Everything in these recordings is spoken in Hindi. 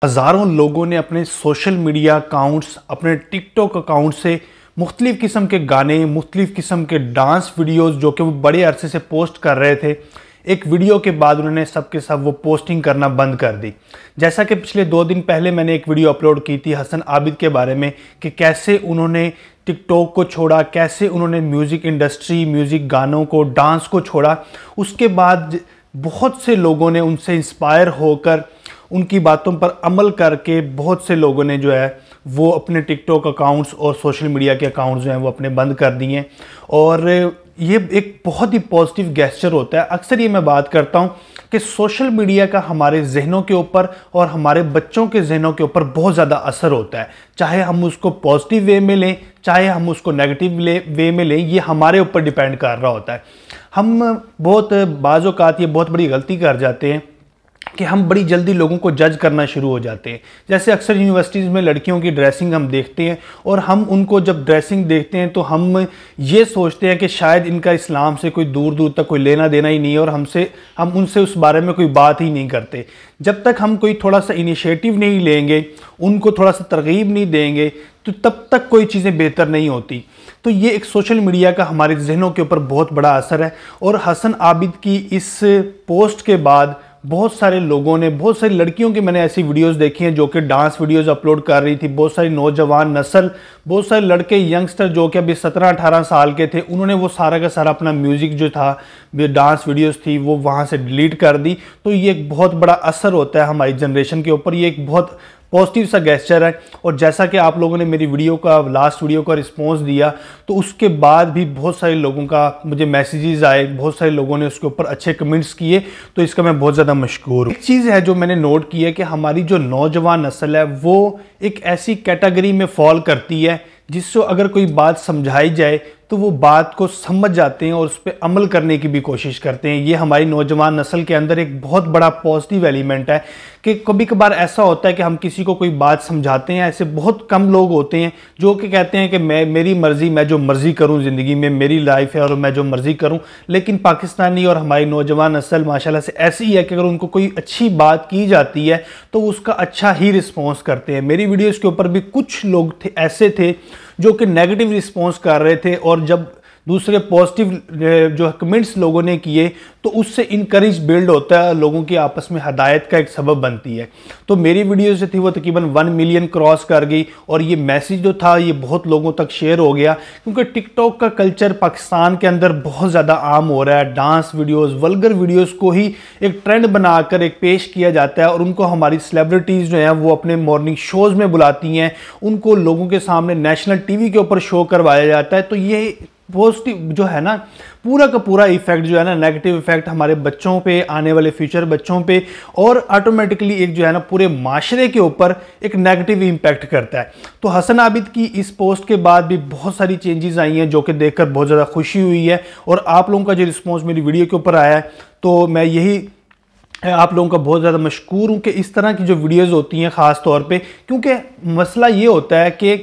हज़ारों लोगों ने अपने सोशल मीडिया अकाउंट्स, अपने टिकटॉक अकाउंट से मुख्तलिफ़ किस्म के गाने, मुख्तलिफ़ किस्म के डांस वीडियोस जो कि वो बड़े अरसे से पोस्ट कर रहे थे, एक वीडियो के बाद उन्होंने सब के सब वो पोस्टिंग करना बंद कर दी। जैसा कि पिछले 2 दिन पहले मैंने एक वीडियो अपलोड की थी हसन आबिद के बारे में कि कैसे उन्होंने टिकटॉक को छोड़ा, कैसे उन्होंने म्यूज़िक इंडस्ट्री, म्यूज़िक गानों को, डांस को छोड़ा। उसके बाद बहुत से लोगों ने उनसे इंस्पायर होकर उनकी बातों पर अमल करके बहुत से लोगों ने जो है वो अपने टिकटॉक अकाउंट्स और सोशल मीडिया के अकाउंट्स जो हैं वो अपने बंद कर दिए। और ये एक बहुत ही पॉजिटिव गेस्चर होता है। अक्सर ये मैं बात करता हूँ कि सोशल मीडिया का हमारे जहनों के ऊपर और हमारे बच्चों के जहनों के ऊपर बहुत ज़्यादा असर होता है। चाहे हम उसको पॉजिटिव वे में लें, चाहे हम उसको नेगेटिव वे में लें, ये हमारे ऊपर डिपेंड कर रहा होता है। हम बहुत बाज़ औक़ात ये बहुत बड़ी गलती कर जाते हैं कि हम बड़ी जल्दी लोगों को जज करना शुरू हो जाते हैं। जैसे अक्सर यूनिवर्सिटीज़ में लड़कियों की ड्रेसिंग हम देखते हैं और हम उनको जब ड्रेसिंग देखते हैं तो हम ये सोचते हैं कि शायद इनका इस्लाम से कोई दूर दूर तक कोई लेना देना ही नहीं है और हम उनसे उस बारे में कोई बात ही नहीं करते। जब तक हम कोई थोड़ा सा इनिशिएटिव नहीं लेंगे, उनको थोड़ा सा तरगीब नहीं देंगे, तो तब तक कोई चीज़ें बेहतर नहीं होती। तो ये एक सोशल मीडिया का हमारे जहनों के ऊपर बहुत बड़ा असर है। और हसन आबिद की इस पोस्ट के बाद बहुत सारे लोगों ने, बहुत सारी लड़कियों की मैंने ऐसी वीडियोस देखी हैं जो कि डांस वीडियोस अपलोड कर रही थी। बहुत सारी नौजवान नस्ल, बहुत सारे लड़के यंगस्टर जो कि अभी 17-18 साल के थे, उन्होंने वो सारा का सारा अपना म्यूज़िक जो था, डांस वीडियोस थी, वो वहाँ से डिलीट कर दी। तो ये एक बहुत बड़ा असर होता है हमारी जनरेशन के ऊपर। ये एक बहुत पॉजिटिव सा गेस्चर है। और जैसा कि आप लोगों ने मेरी लास्ट वीडियो का रिस्पॉन्स दिया, तो उसके बाद भी बहुत सारे लोगों का मुझे मैसेजेस आए, बहुत सारे लोगों ने उसके ऊपर अच्छे कमेंट्स किए, तो इसका मैं बहुत ज़्यादा मशकूर हूँ। एक चीज़ है जो मैंने नोट की है कि हमारी जो नौजवान नस्ल है वो एक ऐसी कैटेगरी में फॉल करती है जिससे अगर कोई बात समझाई जाए तो वो बात को समझ जाते हैं और उस पर अमल करने की भी कोशिश करते हैं। ये हमारी नौजवान नस्ल के अंदर एक बहुत बड़ा पॉजिटिव एलिमेंट है कि कभी कभार ऐसा होता है कि हम किसी को कोई बात समझाते हैं। ऐसे बहुत कम लोग होते हैं जो कि कहते हैं कि मेरी मर्ज़ी, मैं जो मर्ज़ी करूं, ज़िंदगी में मेरी लाइफ है और मैं जो मर्ज़ी करूं। लेकिन पाकिस्तानी और हमारी नौजवान नस्ल माशाल्लाह से ऐसी है कि अगर उनको कोई अच्छी बात की जाती है तो उसका अच्छा ही रिस्पॉन्स करते हैं। मेरी वीडियोज़ के ऊपर भी कुछ लोग ऐसे थे जो कि नेगेटिव रिस्पॉन्स कर रहे थे, और जब दूसरे पॉजिटिव जो कमेंट्स लोगों ने किए तो उससे इनकरेज बिल्ड होता है, लोगों की आपस में हदायत का एक सबब बनती है। तो मेरी वीडियो जो थी वो तकरीबन 1 मिलियन क्रॉस कर गई और ये मैसेज जो था ये बहुत लोगों तक शेयर हो गया, क्योंकि टिकटॉक का कल्चर पाकिस्तान के अंदर बहुत ज़्यादा आम हो रहा है। डांस वीडियोस, वल्गर वीडियोस को ही एक ट्रेंड बनाकर एक पेश किया जाता है और उनको हमारी सेलिब्रिटीज़ जो हैं वो अपने मॉर्निंग शोज़ में बुलाती हैं, उनको लोगों के सामने नेशनल टीवी के ऊपर शो करवाया जाता है। तो ये पॉजिटिव जो है ना, पूरा का पूरा इफेक्ट जो है ना, नेगेटिव इफेक्ट हमारे बच्चों पे, आने वाले फ्यूचर बच्चों पे, और ऑटोमेटिकली एक जो है ना पूरे माशरे के ऊपर एक नेगेटिव इम्पैक्ट करता है। तो हसन आबिद की इस पोस्ट के बाद भी बहुत सारी चेंजेस आई हैं जो कि देखकर बहुत ज़्यादा खुशी हुई है। और आप लोगों का जो रिस्पॉन्स मेरी वीडियो के ऊपर आया है, तो मैं यही आप लोगों का बहुत ज़्यादा मशकूर हूँ कि इस तरह की जो वीडियोज़ होती हैं ख़ास तौर पे, क्योंकि मसला ये होता है कि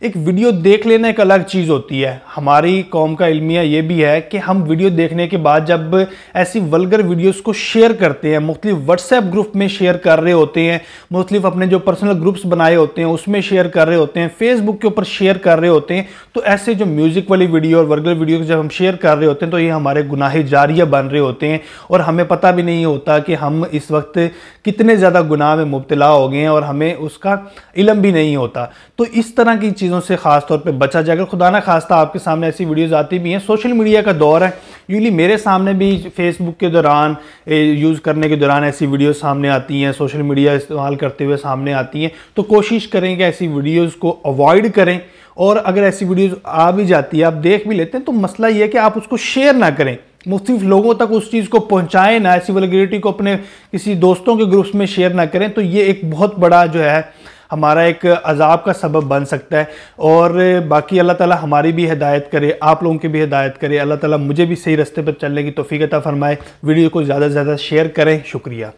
एक वीडियो देख लेना एक अलग चीज़ होती है। हमारी कौम का इल्मिया ये भी है कि हम वीडियो देखने के बाद जब ऐसी वल्गर वीडियोस को शेयर करते हैं, मुख्तलिफ व्हाट्सएप ग्रुप में शेयर कर रहे होते हैं, मुख्तलिफ अपने जो पर्सनल ग्रुप्स बनाए होते हैं उसमें शेयर कर रहे होते हैं, फेसबुक के ऊपर शेयर कर रहे होते हैं, तो ऐसे जो म्यूज़िक वाली वीडियो और वल्गर वीडियो जब हम शेयर कर रहे होते हैं तो ये हमारे गुनाह जारिया बन रहे होते हैं और हमें पता भी नहीं होता कि हम इस वक्त कितने ज़्यादा गुनाह में मुब्तला हो गए हैं और हमें उसका इल्म भी नहीं होता। तो इस तरह की चीज़ों से खास तौर पे बचा जाए। अगर खुदा ना खास्ता आपके सामने ऐसी वीडियोस आती भी हैं, सोशल मीडिया का दौर है, यूजली मेरे सामने भी फेसबुक के दौरान यूज़ करने के दौरान ऐसी वीडियोस सामने आती हैं, सोशल मीडिया इस्तेमाल करते हुए सामने आती हैं। तो कोशिश करें कि ऐसी वीडियोज़ को अवॉइड करें, और अगर ऐसी वीडियोज़ आ भी जाती है, आप देख भी लेते हैं, तो मसला ये है कि आप उसको शेयर ना करें, मुख्तलिफ लोगों तक उस चीज़ को पहुँचाएँ ना, ऐसी वल्गैरिटी को अपने किसी दोस्तों के ग्रुप्स में शेयर ना करें। तो ये एक बहुत बड़ा जो है हमारा एक अजाब का सबब बन सकता है। और बाकी अल्लाह ताला हमारी भी हिदायत करे, आप लोगों की भी हिदायत करे, अल्लाह ताला मुझे भी सही रास्ते पर चलने की तौफीक अता फरमाए। वीडियो को ज़्यादा से ज़्यादा शेयर करें। शुक्रिया।